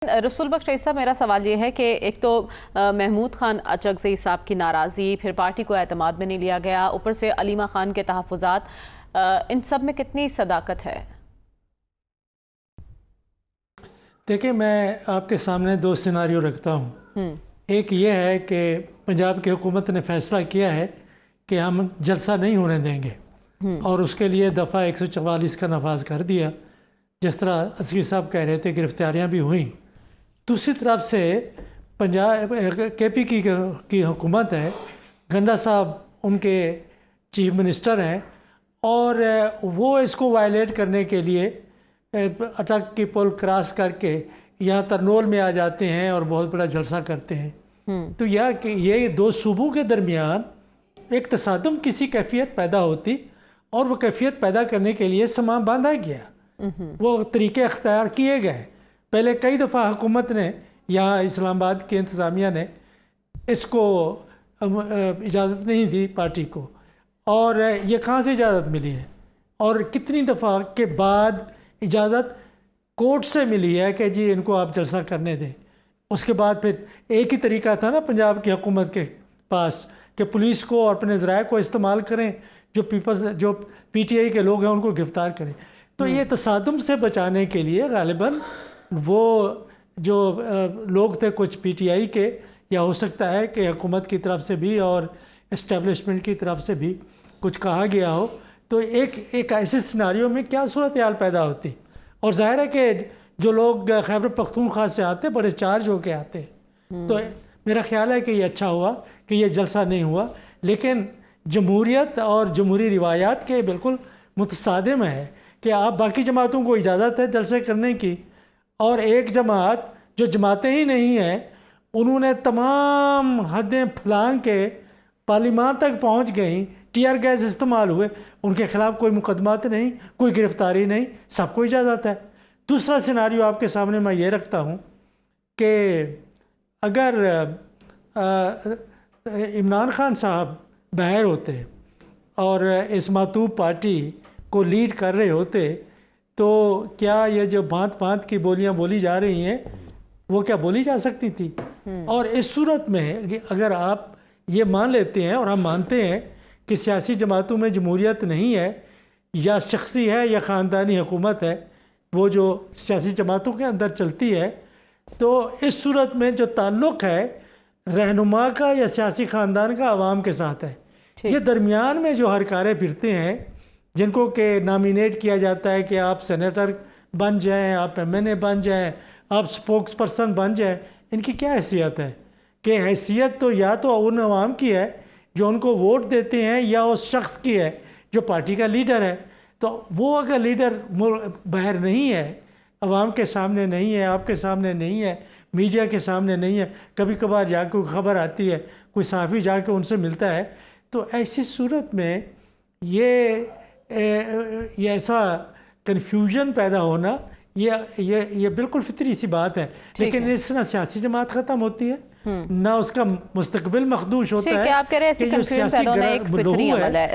رسول بخش صاحب، میرا سوال یہ ہے کہ ایک تو محمود خان اچکزئی صاحب کی ناراضی، پھر پارٹی کو اعتماد میں نہیں لیا گیا، اوپر سے علیمہ خان کے تحفظات، ان سب میں کتنی صداقت ہے؟ دیکھیں، میں آپ کے سامنے دو سیناریو رکھتا ہوں۔ ایک یہ ہے کہ پنجاب کی حکومت نے فیصلہ کیا ہے کہ ہم جلسہ نہیں ہونے دیں گے، اور اس کے لیے دفعہ 144 کا نفاذ کر دیا، جس طرح عسکری صاحب کہہ رہے تھے، گرفتاریاں بھی ہوئیں۔ دوسری طرف سے پنجاب کے پی کی حکومت ہے، گنڈا صاحب ان کے چیف منسٹر ہیں، اور وہ اس کو وائلیٹ کرنے کے لیے اٹک کی پل کراس کر کے یہاں ترنول میں آ جاتے ہیں اور بہت بڑا جلسہ کرتے ہیں۔ تو یہ دو صوبوں کے درمیان ایک تصادم کسی کیفیت پیدا ہوتی، اور وہ کیفیت پیدا کرنے کے لیے سماں باندھا گیا، وہ طریقے اختیار کیے گئے۔ پہلے کئی دفعہ حکومت نے، یہاں اسلام آباد کی انتظامیہ نے اس کو اجازت نہیں دی پارٹی کو، اور یہ کہاں سے اجازت ملی ہے، اور کتنی دفعہ کے بعد اجازت کورٹ سے ملی ہے کہ جی ان کو آپ جلسہ کرنے دیں۔ اس کے بعد پھر ایک ہی طریقہ تھا نا پنجاب کی حکومت کے پاس کہ پولیس کو اور اپنے ذرائع کو استعمال کریں، جو پی ٹی آئی کے لوگ ہیں ان کو گرفتار کریں۔ تو یہ تصادم سے بچانے کے لیے غالباً وہ جو لوگ تھے کچھ پی ٹی آئی کے، یا ہو سکتا ہے کہ حکومت کی طرف سے بھی اور اسٹیبلشمنٹ کی طرف سے بھی کچھ کہا گیا ہو، تو ایک ایسے سیناریو میں کیا صورتحال پیدا ہوتی۔ اور ظاہر ہے کہ جو لوگ خیبر پختونخوا سے آتے بڑے چارج ہو کے آتے، تو میرا خیال ہے کہ یہ اچھا ہوا کہ یہ جلسہ نہیں ہوا، لیکن جمہوریت اور جمہوری روایات کے بالکل متصادم ہے کہ آپ باقی جماعتوں کو اجازت ہے جلسے کرنے کی، اور ایک جماعت جو جماعتیں ہی نہیں ہیں انہوں نے تمام حدیں پھلانگ کے پارلیمان تک پہنچ گئیں، ٹیئر گیس استعمال ہوئے، ان کے خلاف کوئی مقدمات نہیں، کوئی گرفتاری نہیں، سب کو اجازت ہے۔ دوسرا سیناریو آپ کے سامنے میں یہ رکھتا ہوں کہ اگر عمران خان صاحب باہر ہوتے اور اس ماتوب پارٹی کو لیڈ کر رہے ہوتے، تو کیا یہ جو بھانت بھانت کی بولیاں بولی جا رہی ہیں وہ کیا بولی جا سکتی تھی؟ اور اس صورت میں اگر آپ یہ مان لیتے ہیں، اور ہم مانتے ہیں کہ سیاسی جماعتوں میں جمہوریت نہیں ہے، یا شخصی ہے یا خاندانی حکومت ہے، وہ جو سیاسی جماعتوں کے اندر چلتی ہے، تو اس صورت میں جو تعلق ہے رہنما کا یا سیاسی خاندان کا عوام کے ساتھ ہے۔ یہ درمیان میں جو ہرکارے پھرتے ہیں، جن کو کہ نامینیٹ کیا جاتا ہے کہ آپ سینیٹر بن جائیں، آپ ایم این اے بن جائیں، آپ سپوکس پرسن بن جائیں، ان کی کیا حیثیت ہے؟ کہ حیثیت تو یا تو ان عوام کی ہے جو ان کو ووٹ دیتے ہیں، یا اس شخص کی ہے جو پارٹی کا لیڈر ہے۔ تو وہ اگر لیڈر باہر نہیں ہے، عوام کے سامنے نہیں ہے، آپ کے سامنے نہیں ہے، میڈیا کے سامنے نہیں ہے، کبھی کبھار جا کے خبر آتی ہے، کوئی صحافی جا کے ان سے ملتا ہے، تو ایسی صورت میں یہ ایسا کنفیوژن پیدا ہونا یہ بالکل فطری سی بات ہے۔ لیکن اس نہ سیاسی جماعت ختم ہوتی ہے، نہ اس کا مستقبل مخدوش ہوتا ہے، آپ کہہ رہے ہیں ایسی کنفیوژن پیدا ہونا ایک فطری عمل ہے۔